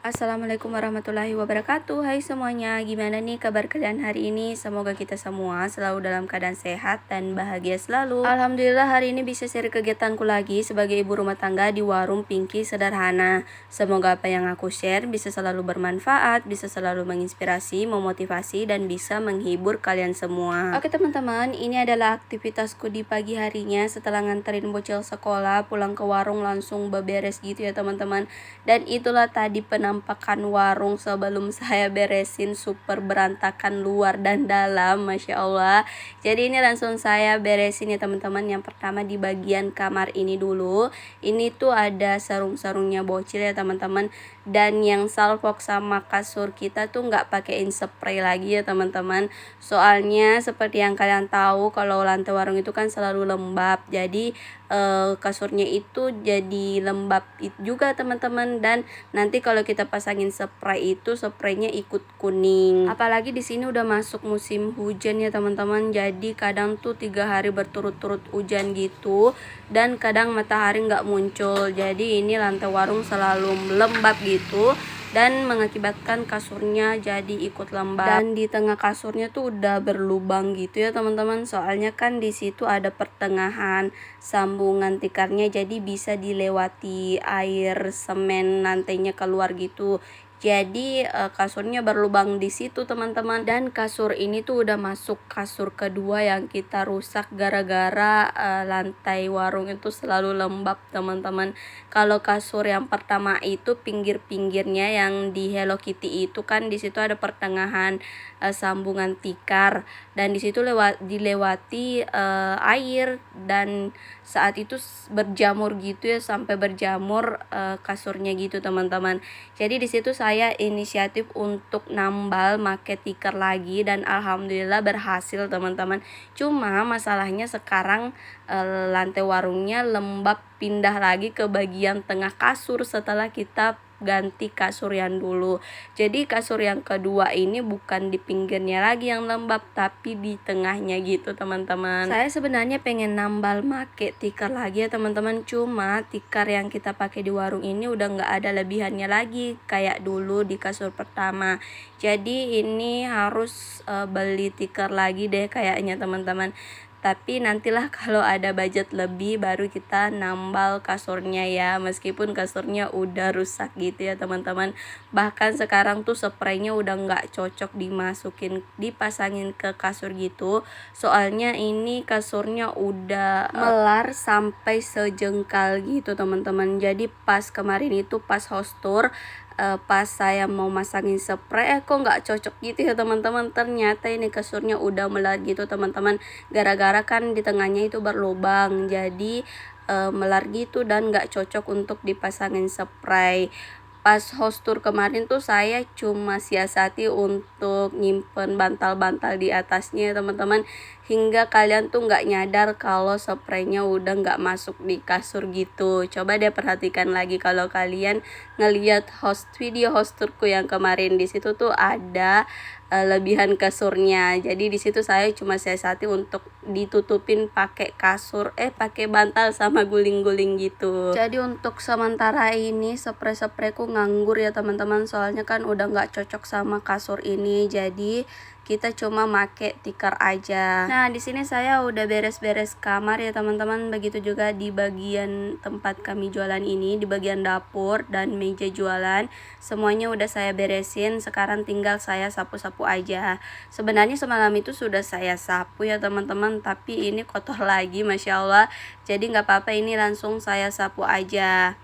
Assalamualaikum warahmatullahi wabarakatuh. Hai semuanya, gimana nih kabar kalian hari ini? Semoga kita semua selalu dalam keadaan sehat dan bahagia selalu. Alhamdulillah hari ini bisa share kegiatanku lagi sebagai ibu rumah tangga di warung Pinky Sederhana. Semoga apa yang aku share bisa selalu bermanfaat, bisa selalu menginspirasi, memotivasi, dan bisa menghibur kalian semua. Oke teman-teman, ini adalah aktivitasku di pagi harinya setelah nganterin bocil sekolah, pulang ke warung langsung beberes gitu ya teman-teman. Dan itulah tadi penampakan warung sebelum saya beresin, super berantakan luar dan dalam, Masya Allah. Jadi ini langsung saya beresin ya teman-teman. Yang pertama di bagian kamar ini dulu. Ini tuh ada sarung-sarungnya bocil ya teman-teman. Dan yang salfok sama kasur kita tuh nggak pakein spray lagi ya teman-teman. Soalnya seperti yang kalian tahu kalau lantai warung itu kan selalu lembab. Jadi kasurnya itu jadi lembab juga teman-teman, dan nanti kalau kita pasangin spray itu spraynya ikut kuning. Apalagi di sini udah masuk musim hujan ya teman-teman, jadi kadang tuh 3 hari berturut-turut hujan gitu dan kadang matahari nggak muncul, jadi ini lantai warung selalu lembab gitu dan mengakibatkan kasurnya jadi ikut lembab. Dan di tengah kasurnya tuh udah berlubang gitu ya teman-teman, soalnya kan di situ ada pertengahan sambungan tikarnya, jadi bisa dilewati air semen lantainya keluar gitu. Jadi kasurnya berlubang di situ teman-teman. Dan kasur ini tuh udah masuk kasur kedua yang kita rusak gara-gara lantai warung itu selalu lembab teman-teman. Kalau kasur yang pertama itu pinggir-pinggirnya yang di Hello Kitty itu kan di situ ada pertengahan sambungan tikar, dan di situ dilewati air, dan saat itu berjamur gitu ya, sampai berjamur kasurnya gitu teman-teman. Jadi di situ saya inisiatif untuk nambal make tikar lagi, dan alhamdulillah berhasil teman-teman. Cuma masalahnya sekarang lantai warungnya lembab pindah lagi ke bagian tengah kasur setelah kita ganti kasur yang dulu. Jadi kasur yang kedua ini bukan di pinggirnya lagi yang lembab, tapi di tengahnya gitu teman-teman. Saya sebenarnya pengen nambal make tikar lagi ya teman-teman, cuma tikar yang kita pakai di warung ini udah nggak ada lebihannya lagi kayak dulu di kasur pertama. Jadi ini harus beli tikar lagi deh kayaknya teman-teman. Tapi nantilah kalau ada budget lebih baru kita nambal kasurnya ya, meskipun kasurnya udah rusak gitu ya teman-teman. Bahkan sekarang tuh spraynya udah nggak cocok dipasangin ke kasur gitu, soalnya ini kasurnya udah melar sampai sejengkal gitu teman-teman. Jadi pas kemarin itu pas house tour, pas saya mau masangin spray kok nggak cocok gitu ya teman-teman. Ternyata ini kasurnya udah melar gitu teman-teman, gara-gara kan di tengahnya itu berlubang, jadi melar gitu dan nggak cocok untuk dipasangin spray. Pas house tour kemarin tuh saya cuma siasati untuk nyimpen bantal-bantal di atasnya teman-teman, hingga kalian tuh nggak nyadar kalau spraynya udah nggak masuk di kasur gitu. Coba deh perhatikan lagi kalau kalian ngelihat video host tourku yang kemarin, di situ tuh ada lebihan kasurnya. Jadi di situ saya cuma siasati untuk ditutupin pakai pakai bantal sama guling-guling gitu. Jadi untuk sementara ini sprayku nganggur ya teman-teman, soalnya kan udah nggak cocok sama kasur ini, jadi kita cuma make tikar aja. Nah di sini saya udah beres-beres kamar ya teman-teman, begitu juga di bagian tempat kami jualan ini, di bagian dapur dan meja jualan semuanya udah saya beresin. Sekarang tinggal saya sapu-sapu aja. Sebenarnya semalam itu sudah saya sapu ya teman-teman, tapi ini kotor lagi Masya Allah, jadi nggak apa-apa, ini langsung saya sapu aja.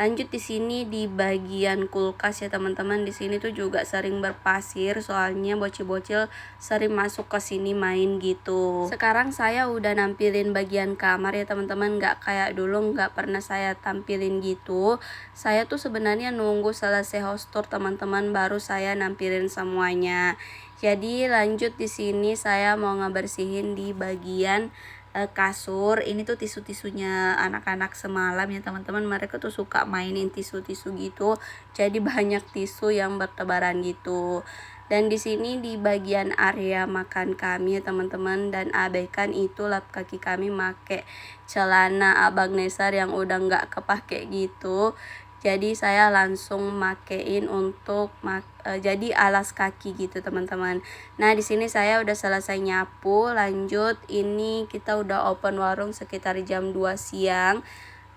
Lanjut di sini di bagian kulkas ya teman-teman. Di sini tuh juga sering berpasir, soalnya bocil-bocil sering masuk ke sini main gitu. Sekarang saya udah nampilin bagian kamar ya teman-teman, nggak kayak dulu nggak pernah saya tampilin gitu. Saya tuh sebenarnya nunggu selesai host tour teman-teman baru saya nampilin semuanya. Jadi lanjut di sini saya mau ngebersihin di bagian kasur. Ini tuh tisu-tisunya anak-anak semalam ya teman-teman, mereka tuh suka mainin tisu-tisu gitu, jadi banyak tisu yang bertebaran gitu. Dan di sini di bagian area makan kami ya teman-teman, dan abaikan itu lap kaki kami make celana Abang Nesar yang udah nggak kepake gitu. jadi saya langsung makein untuk jadi alas kaki gitu teman-teman. Nah di sini saya udah selesai nyapu, lanjut ini kita udah open warung sekitar jam 2 siang.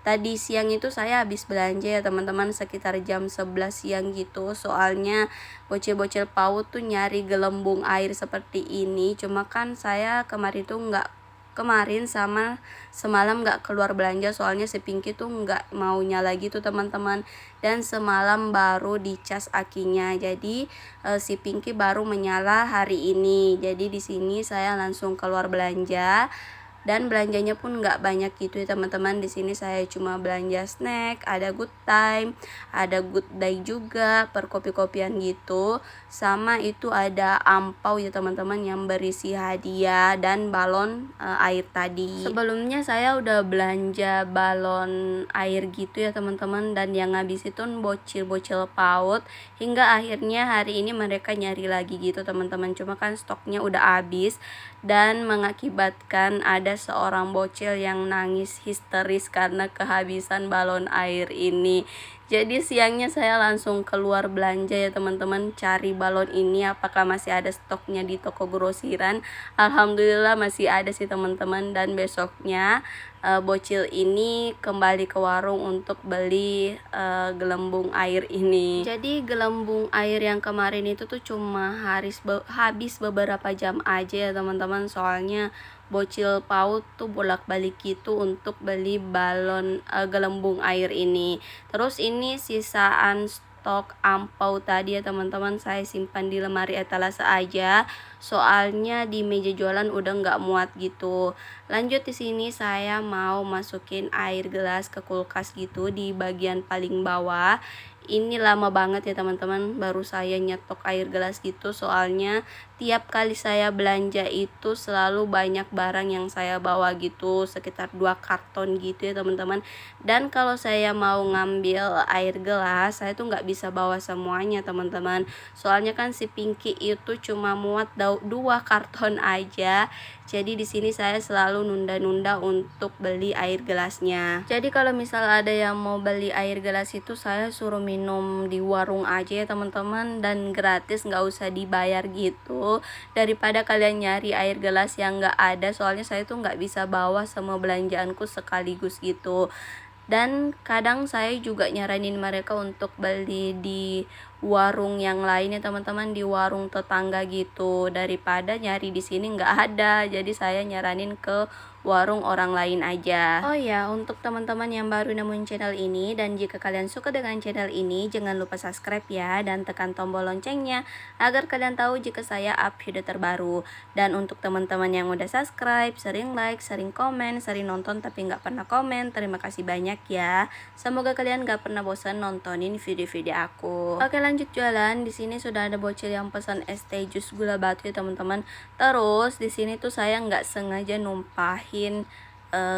Tadi siang itu saya habis belanja ya teman-teman, sekitar jam 11 siang gitu. Soalnya bocil-bocil PAUD tuh nyari gelembung air seperti ini. Cuma kan saya kemarin sama semalam nggak keluar belanja, soalnya si Pinky tuh nggak mau nyala gitu teman-teman. Dan semalam baru dicas akinya, jadi si Pinky baru menyala hari ini. Jadi di sini saya langsung keluar belanja. Dan belanjanya pun nggak banyak gitu ya teman-teman. Di sini saya cuma belanja snack, ada Good Time, ada Good Day juga, per kopi-kopian gitu. Sama itu ada ampau ya teman-teman yang berisi hadiah dan balon air tadi. Sebelumnya saya udah belanja balon air gitu ya teman-teman, dan yang habis itu bocil-bocil PAUD. Hingga akhirnya hari ini mereka nyari lagi gitu teman-teman. Cuma kan stoknya udah habis dan mengakibatkan ada seorang bocil yang nangis histeris karena kehabisan balon air ini. Jadi siangnya saya langsung keluar belanja ya teman-teman, cari balon ini apakah masih ada stoknya di toko grosiran. Alhamdulillah masih ada sih teman-teman, dan besoknya bocil ini kembali ke warung untuk beli gelembung air ini. Jadi gelembung air yang kemarin itu tuh cuma habis beberapa jam aja ya teman-teman, soalnya bocil PAUD tuh bolak-balik gitu untuk beli balon gelembung air ini. Terus ini sisaan stok ampau tadi ya teman-teman, saya simpan di lemari etalase aja, soalnya di meja jualan udah nggak muat gitu. Lanjut di sini saya mau masukin air gelas ke kulkas gitu di bagian paling bawah. Ini lama banget ya teman-teman baru saya nyetok air gelas gitu, soalnya tiap kali saya belanja itu selalu banyak barang yang saya bawa gitu, sekitar 2 karton gitu ya teman-teman. Dan kalau saya mau ngambil air gelas, saya tuh nggak bisa bawa semuanya teman-teman, soalnya kan si Pinky itu cuma muat 2 karton aja. Jadi di sini saya selalu nunda-nunda untuk beli air gelasnya. Jadi kalau misal ada yang mau beli air gelas itu saya suruh minum di warung aja ya teman-teman, dan gratis, nggak usah dibayar gitu, daripada kalian nyari air gelas yang nggak ada. Soalnya saya tuh nggak bisa bawa semua belanjaanku sekaligus gitu. Dan kadang saya juga nyaranin mereka untuk beli di warung yang lain ya teman-teman, di warung tetangga gitu, daripada nyari di sini nggak ada. Jadi saya nyaranin ke warung orang lain aja. Oh ya, untuk teman-teman yang baru nemuin channel ini, dan jika kalian suka dengan channel ini, jangan lupa subscribe ya, dan tekan tombol loncengnya agar kalian tahu jika saya up video terbaru. Dan untuk teman-teman yang udah subscribe, sering like, sering komen, sering nonton tapi nggak pernah komen, terima kasih banyak ya. Semoga kalian nggak pernah bosan nontonin video-video aku. Oke, lanjut jualan. Di sini sudah ada bocil yang pesan es teh jus gula batu ya teman-teman. Terus di sini tuh saya nggak sengaja numpahin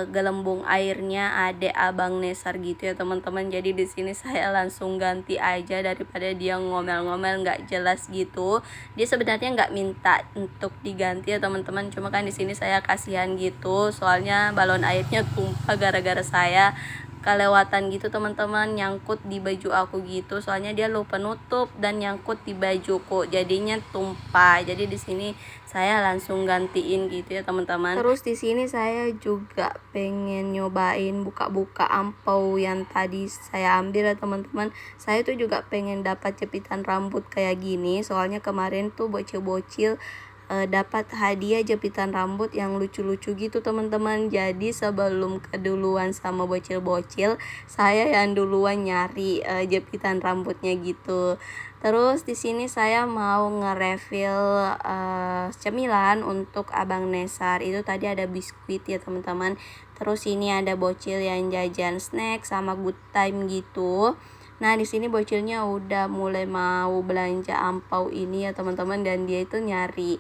gelembung airnya adek abang Nesar gitu ya teman-teman. Jadi di sini saya langsung ganti aja daripada dia ngomel-ngomel nggak jelas gitu. Dia sebenarnya nggak minta untuk diganti ya teman-teman, cuma kan di sini saya kasihan gitu, soalnya balon airnya tumpah gara-gara saya kelewatan gitu teman-teman, nyangkut di baju aku gitu, soalnya dia lupa nutup dan nyangkut di bajuku jadinya tumpah. Jadi di sini saya langsung gantiin gitu ya teman-teman. Terus di sini saya juga pengen nyobain buka-buka ampau yang tadi saya ambil ya teman-teman. Saya tuh juga pengen dapat jepitan rambut kayak gini, soalnya kemarin tuh bocil-bocil dapat hadiah jepitan rambut yang lucu-lucu gitu teman-teman. Jadi sebelum keduluan sama bocil-bocil, saya yang duluan nyari jepitan rambutnya gitu. Terus di sini saya mau nge-refill cemilan untuk Abang Nesar. Itu tadi ada biskuit ya teman-teman. Terus ini ada bocil yang jajan snack sama Good Time gitu. Nah di sini bocilnya udah mulai mau belanja ampau ini ya teman-teman, dan dia itu nyari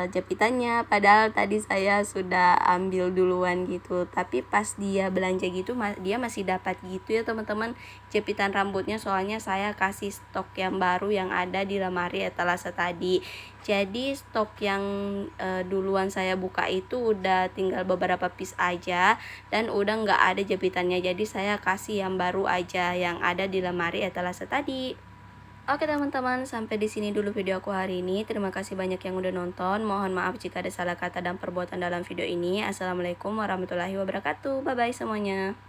japitannya, padahal tadi saya sudah ambil duluan gitu. Tapi pas dia belanja gitu dia masih dapat gitu ya teman-teman japitan rambutnya, soalnya saya kasih stok yang baru yang ada di lemari etalase tadi. Jadi stok yang duluan saya buka itu udah tinggal beberapa piece aja dan udah nggak ada japitannya, jadi saya kasih yang baru aja yang ada di lemari etalase tadi. Oke teman-teman, sampai di sini dulu video aku hari ini. Terima kasih banyak yang udah nonton. Mohon maaf jika ada salah kata dan perbuatan dalam video ini. Assalamualaikum warahmatullahi wabarakatuh. Bye bye semuanya.